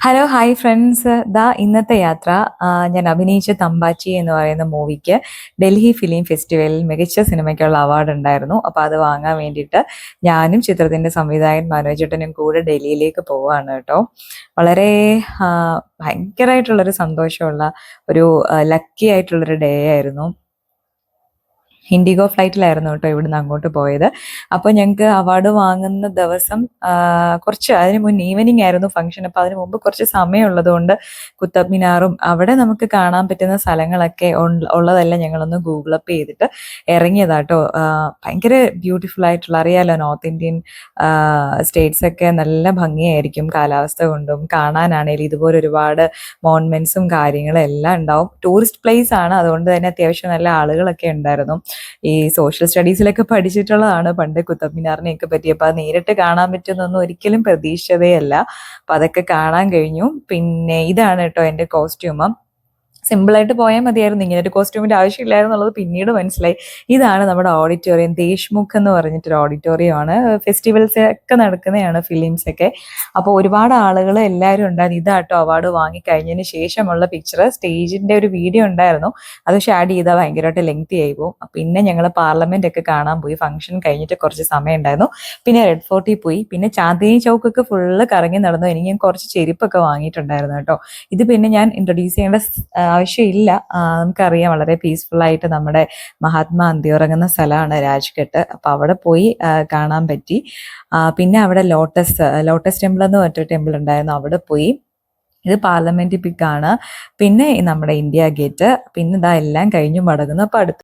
Hello hi friends. ഇന്നത്തെ യാത്ര ഞാൻ അഭിനയിച്ച തമ്പാച്ചി എന്ന് പറയുന്ന മൂവിക്ക് ഡൽഹി ഫിലിം ഫെസ്റ്റിവലിൽ മികച്ച സിനിമയ്ക്കുള്ള അവാർഡ് ഉണ്ടായിരുന്നു. അപ്പോൾ അത് വാങ്ങാൻ വേണ്ടിയിട്ട് ഞാനും ചിത്രത്തിൻ്റെ സംവിധായകൻ മനോജ് ചേട്ടനും കൂടെ ഡൽഹിയിലേക്ക് പോവുകയാണ് കേട്ടോ. വളരെ ആ, ഭയങ്കരമായിട്ടുള്ളൊരു സന്തോഷമുള്ള ഒരു ലക്കി ആയിട്ടുള്ളൊരു ഡേ ആയിരുന്നു. ഇൻഡിഗോ ഫ്ലൈറ്റിലായിരുന്നു കേട്ടോ ഇവിടുന്ന് അങ്ങോട്ട് പോയത്. അപ്പോൾ ഞങ്ങൾക്ക് അവാർഡ് വാങ്ങുന്ന ദിവസം കുറച്ച് അതിന് മുന്നേ ഈവനിങ് ആയിരുന്നു ഫംഗ്ഷൻ. അപ്പോൾ അതിന് മുമ്പ് കുറച്ച് സമയമുള്ളത് കൊണ്ട് കുത്തബ് മിനാറും അവിടെ നമുക്ക് കാണാൻ പറ്റുന്ന സ്ഥലങ്ങളൊക്കെ ഉള്ളതെല്ലാം ഞങ്ങളൊന്ന് ഗൂഗിൾ അപ്പ് ചെയ്തിട്ട് ഇറങ്ങിയതാട്ടോ. ഭയങ്കര ബ്യൂട്ടിഫുൾ ആയിട്ടുള്ള, അറിയാലോ നോർത്ത് ഇന്ത്യൻ സ്റ്റേറ്റ്സ് ഒക്കെ നല്ല ഭംഗിയായിരിക്കും കാലാവസ്ഥ കൊണ്ടും. കാണാനാണെങ്കിലും ഇതുപോലെ ഒരുപാട് മോൺമെന്റ്സും കാര്യങ്ങളും എല്ലാം ഉണ്ടാവും. ടൂറിസ്റ്റ് പ്ലേസ് ആണ്, അതുകൊണ്ട് തന്നെ അത്യാവശ്യം നല്ല ആളുകളൊക്കെ ഉണ്ടായിരുന്നു. ഈ സോഷ്യൽ സ്റ്റഡീസിലൊക്കെ പഠിച്ചിട്ടുള്ളതാണ് പണ്ട് കുത്തബ് മിനാറിനെയൊക്കെ പറ്റി. അപ്പോൾ അത് നേരിട്ട് കാണാൻ പറ്റുമെന്നൊന്നും ഒരിക്കലും പ്രതീക്ഷിച്ചതേ അല്ല. അപ്പോൾ അതൊക്കെ കാണാൻ കഴിഞ്ഞു. പിന്നെ ഇതാണ് കേട്ടോ എൻ്റെ കോസ്റ്റ്യൂം. സിമ്പിളായിട്ട് പോയാൽ മതിയായിരുന്നു, ഇങ്ങനെ ഒരു കോസ്റ്റ്യൂമിൻ്റെ ആവശ്യമില്ലായിരുന്നു എന്നുള്ളത് പിന്നീട് മനസ്സിലായി. ഇതാണ് നമ്മുടെ ഓഡിറ്റോറിയം, ദേശ്മുഖ് എന്ന് പറഞ്ഞിട്ടൊരു ഓഡിറ്റോറിയമാണ്. ഫെസ്റ്റിവൽസ് ഒക്കെ നടക്കുന്നതാണ്, ഫിലിംസൊക്കെ. അപ്പോൾ ഒരുപാട് ആളുകൾ എല്ലാവരും ഉണ്ടായിരുന്നു. ഇതാട്ടോ അവാർഡ് വാങ്ങിക്കഴിഞ്ഞതിന് ശേഷമുള്ള പിക്ചർ. സ്റ്റേജിൻ്റെ ഒരു വീഡിയോ ഉണ്ടായിരുന്നു, അത് പക്ഷേ ആഡ് ചെയ്താൽ ഭയങ്കരമായിട്ട് ലെങ്തി ആയി പോകും. പിന്നെ ഞങ്ങൾ പാർലമെൻ്റ് ഒക്കെ കാണാൻ പോയി. ഫംഗ്ഷൻ കഴിഞ്ഞിട്ട് കുറച്ച് സമയം ഉണ്ടായിരുന്നു. പിന്നെ റെഡ് ഫോർട്ടിൽ പോയി. പിന്നെ ചാന്ദിനി ചൗക്കൊക്കെ ഫുള്ള് കറങ്ങി നടന്നു. എനിക്ക് ഞാൻ കുറച്ച് ചെരുപ്പൊക്കെ വാങ്ങിയിട്ടുണ്ടായിരുന്നു കേട്ടോ. ഇത് പിന്നെ ഞാൻ ഇൻട്രൊഡ്യൂസ് ചെയ്യേണ്ട ആവശ്യമില്ല. നമുക്കറിയാം വളരെ പീസ്ഫുൾ ആയിട്ട് നമ്മുടെ മഹാത്മാ അന്തിയുറങ്ങുന്ന സ്ഥലമാണ് രാജ്ഘട്ട്. അപ്പോൾ അവിടെ പോയി കാണാൻ പറ്റി. പിന്നെ അവിടെ ലോട്ടസ് ടെമ്പിൾ എന്ന് പറഞ്ഞൊരു ടെമ്പിൾ ഉണ്ടായിരുന്നു, അവിടെ പോയി. ഇത് പാർലമെന്റ് പിക്കാണ്. പിന്നെ നമ്മുടെ ഇന്ത്യ ഗേറ്റ്. പിന്നെ ഇതാ എല്ലാം കഴിഞ്ഞു മടങ്ങുന്നു. അപ്പോൾ അടുത്ത